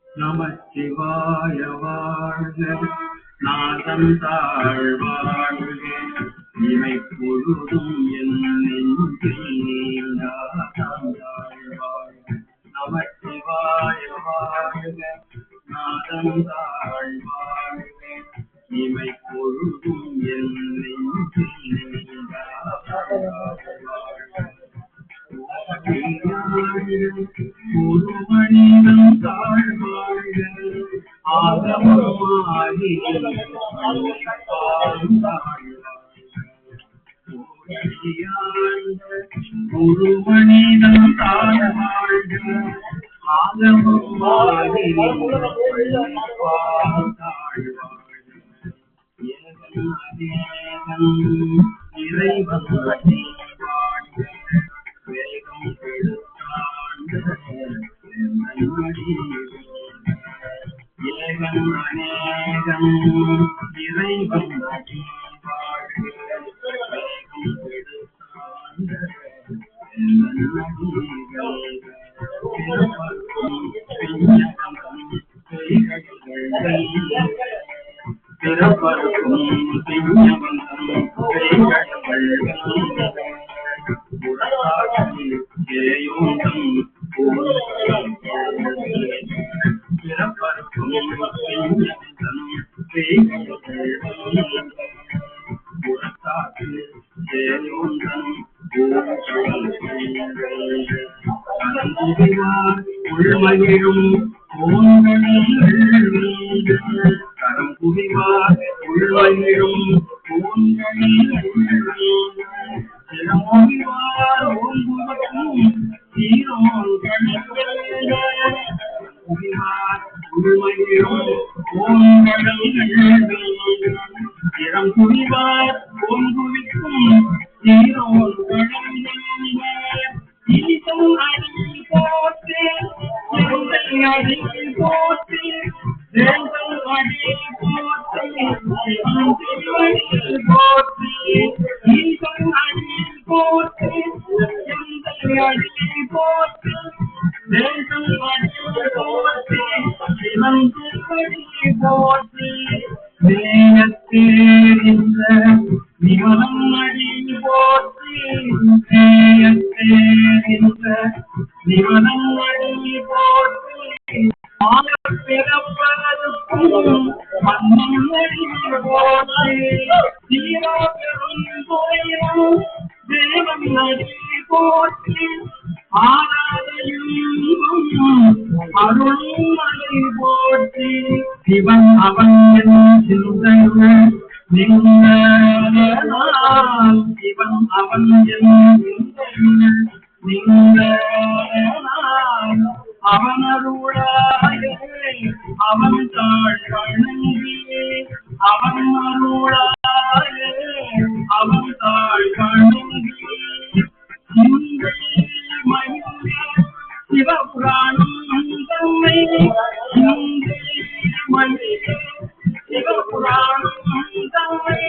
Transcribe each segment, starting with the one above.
நமச்சிவாய வாழ்க, நாதம் தாழ்வாழ்க, இவை பொழுதும் என் நெஞ்சில் நீங்காதான் தாழ்வாழ்க. நமச்சிவாய வாழ்க, நாதம் தாழ்வாழ்க, இவை பொழுதும் என் நெஞ்சில் நீங்காதான் தாழ்வாழ்க. ஒரு மனிதன் தாழ்வாழ்க, ஆகமாகி ஒரு மனிதன் தாழ்வாழ்க, ஆகமாகி இறைவன் வாழ்க, வேகம் கெடுத்தாண்ட ஏகம் அநேகம் இறைவன் வாழ்க, வேகம் கெடுத்தாண்ட பிறப்பருக்கும் திண்ணவந்தம் ஜெயோந்தம் பிறப்பருக்கும் புறத்தாக்கு ஜெயோந்தம் உள்மகிழும் கரம் குவிவார் உள்மகிழும் சிறமொழிவார் ஓங்குவதும் குவிவார் உள்மகிழும் சிறம் குவிவார் ஓங்குவிக்கும் நிமலம் அடி போற்றி, நிமலம் அடி போற்றி, பிறப்பதற்கும் மன்னம் அடி போற்றி, சீரா பெரும் கோயிலும் தேவன் அடி போற்றி, ஆராதையும் அருளும் அடி போற்றி, சிவன் அவன் என் சிந்தையுள் நின்ற சிவன் அவன் என் சிந்தையுள் நின்ற அவன் அருளாயே அவன் தாழ் வணங்கி, அவன் அருளாயே அவன் தாழ் வணங்கி, சிவபுராணம் தம்மை சிவபுராணம் தம்மை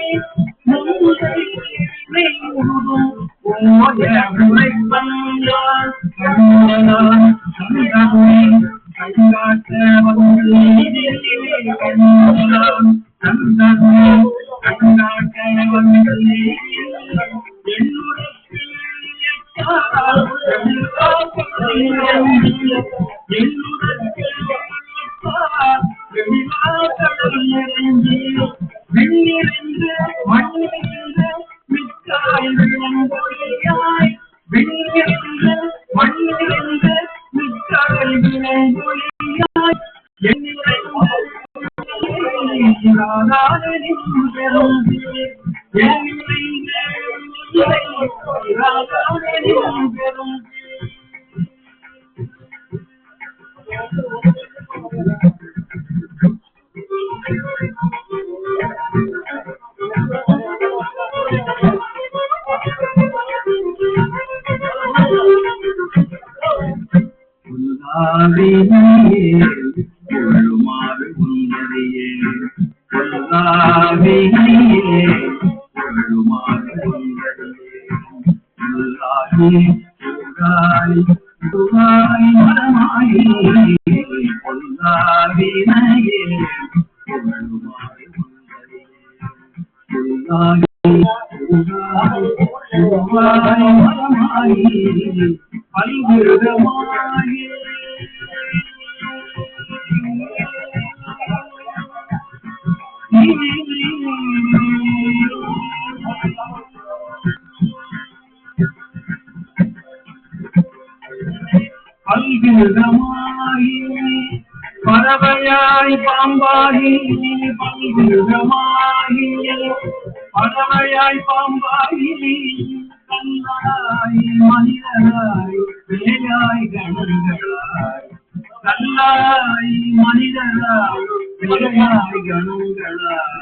துவாய் மரமாயி பொல்லாவினையே புகழுமாய் துவாய் மரமாயி பல்விருதமாயே பல்விருதமாயி பறவையாய் பாம்பாகி பல்விருதமாயி பறவையாய் பாம்பாகி கல்லாய் மனிதராய் வேலாய் கணங்களாய் கல்லாய் மனிதராய் வேலாய் கணங்களாய்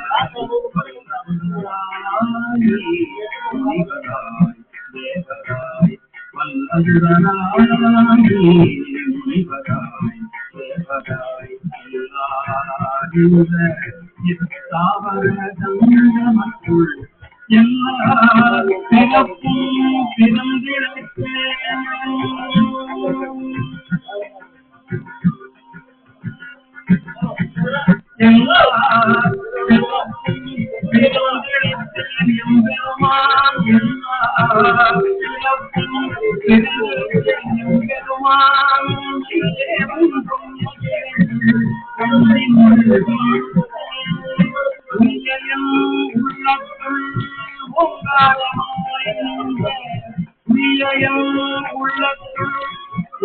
தேவராய் வல்லதுரனாய் முனிவராய் தேவராய் தாவர தங்கமக்குள் எல்லா பிறப்பும் பிறந்திருப்பேன் எல்லா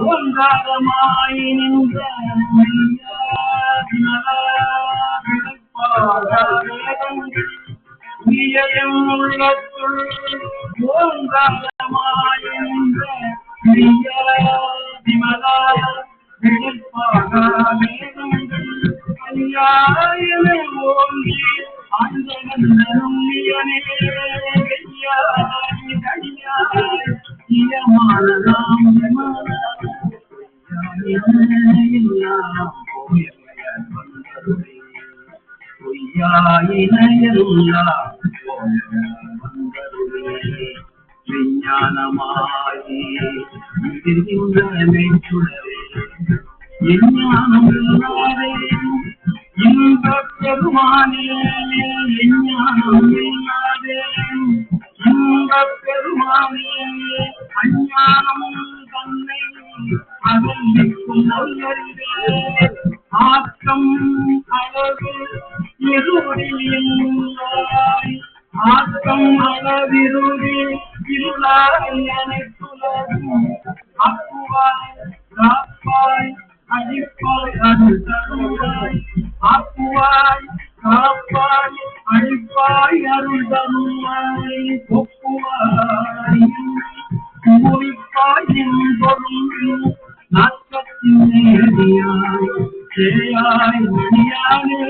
ஓங்காரமாய் நின்ற உள்ளத்துள் ஓங்காரமாய் நின்ற விமலா ஓங்கி அந்தனும் விஞ்ஞானமாயி எஞ்ஞானம் இல்லாதே இன்பப் பெருமானே எஞ்ஞானம் இல்லாதே இன்பப் பெருமானே அஞ்ஞானம் தன்னை அகன்றிக்கும் நல்லறிவே ஆக்கம் அளவு இருளில் ஆக்கம் அளவிருளி இருளாய் அனைத்துலகும் அப்புவாய் காப்பாய் அழிப்பாய் அருள் தருவாய் அப்புவாய் காப்பாய் அழிப்பாய் அருள் தருவாய் ஒப்புவாய் முடிப்பாய் என்பொருள் நாட்டத்தின் நேரியாய் சேயாய் மணியானே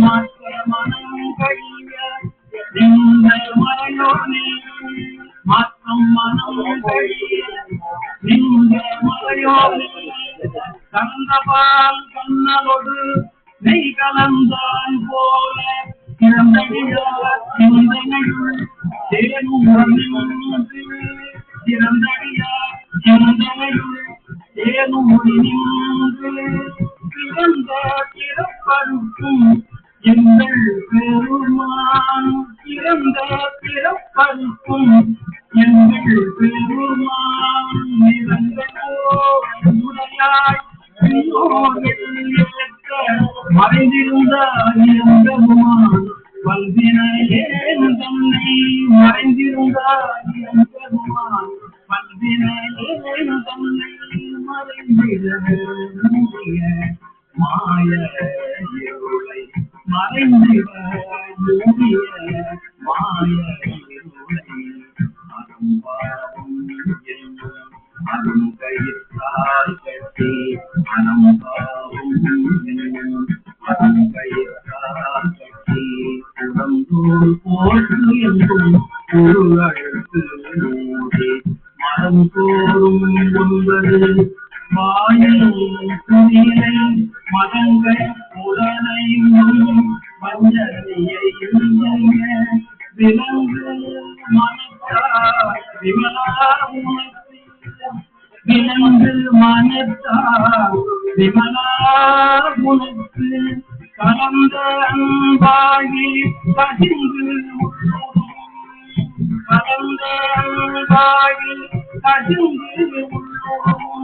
மாற்ற மனம் கழிய இந்த மறையோனே மாற்றம் மனம் கழிய இந்த மறையோனே கந்தபால் கண்ணலோடு நெய் கலந்தான் போல திறந்தடியார் சிந்தனையுள் தேனும் திறந்தடியார் சிந்தனையுள் தேனும் நின்று பிறந்த பிறப்பருக்கும் எங்கள் பெருமான் பிறந்த பிறப்பருக்கும் எங்கள் பெருமான் நிறந்தோடையாய் மறைந்திருந்தாய் பெருமான் பல்வினையேன் தன்னை மறைந்திருந்தாய் பெருமான் பல்வினையேன் தன்னை மறைந்திட மாய இருளை மறைந்திட மாய இருளை அரும்பாவும் என்றும் அருங்கயிற்றால் கட்டி அனம்பாவும் என்னும் அருங்கயிற்றால் கட்டி உடம்பூர் போற்று என்றும் ஒரு அழுத்து மூடி மரம் தோறும் ஒன்பது வாயில் துணிலை மதங்கள் உடனையும் வஞ்சனையையும் விலங்கு மனத்தார் விமலா விமலா உனக்கு கலந்த அன்பாகி கசிந்து கலந்த அன்பாகி கசிந்து உள்ளோம்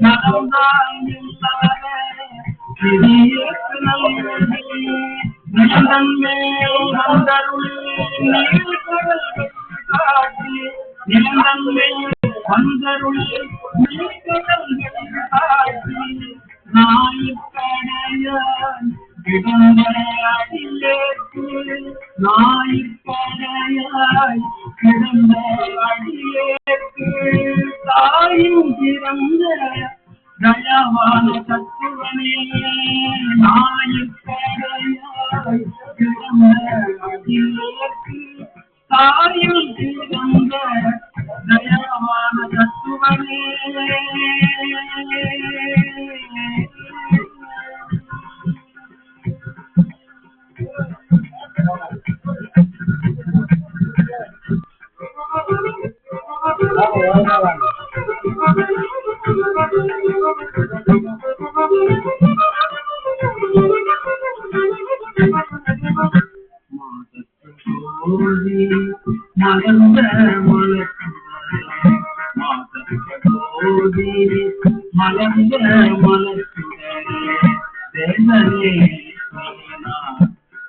நடந்தால் நிலந்தன் மேல் வந்தருள் நீர்கடல்கள் காட்டி நிலந்தன் மேல் வந்தருள் நீர்கடல்கள் காட்டி நாயிற்கடையான் கிடந்த அடியேற்கு நாயிற்கடையாய் கிடந்த அடியேற்கு தாயும் பிறந்த தயவான தத்துவனே நாயிற்கடையாய் கிடந்த அடியேற்கு தாயும் பிறந்த தயவான தத்துவனே மலர்ந்த மலர்ந்த மலர்ந்தே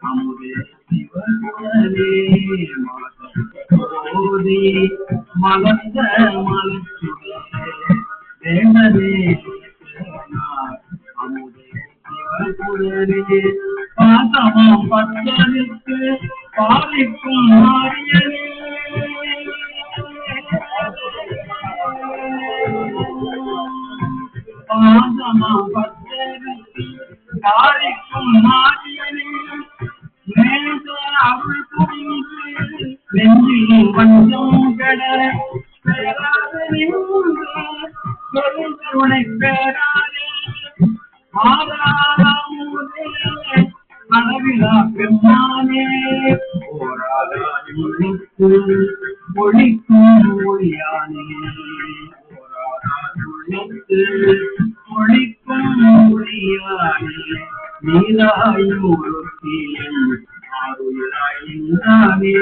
அமுதே சிவகுணரே மாதோதி மலர்ந்த மலர்ந்தே அமுதே சிவகுணரே பாதமாம் பத்தனுக்கு பாலிக்கும் மாரியனே பாதமாம் பத்தனுக்கு பாலிக்கும் மாரியனே நேச அருள் புரிந்து நெஞ்சில் வஞ்சம் கட பேராதனை பெருந்தருணை பேராதே ஆராதமுதே அளவிலா பெம்மானே ஓராதாயுள்ளுக்கு ஒளிக்கும் ஒளியானே ஓராதாயுள்ளுக்கு ஒளிக்கும் ஒளியானே நீராயுருத்தியும் ஆருயிராயின்றானே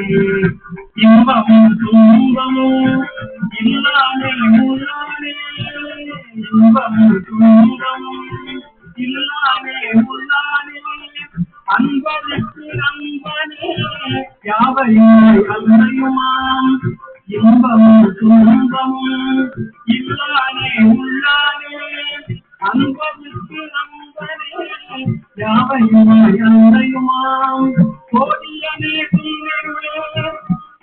இன்பமும் துன்பமும் இல்லானே உள்ளானே இன்பமும் துன்பமும் இல்லானே உள்ளானே அன்பருக்கு அன்பனே யாவையாய் அல்லையுமாம் இன்பமும் துன்பமும் இல்லானே உள்ளானே அன்பருக்கு அன்பனே யாவையாய் அல்லையுமாம் கோடியனே தீனருளே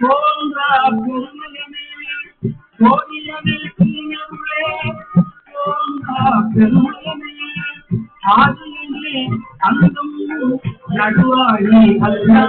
தோன்றா பெருமையனே கோடியனே தீனருளே தோன்றா பெருமையனே ஆதியனே அந்தம் நடுவாழி அல்ல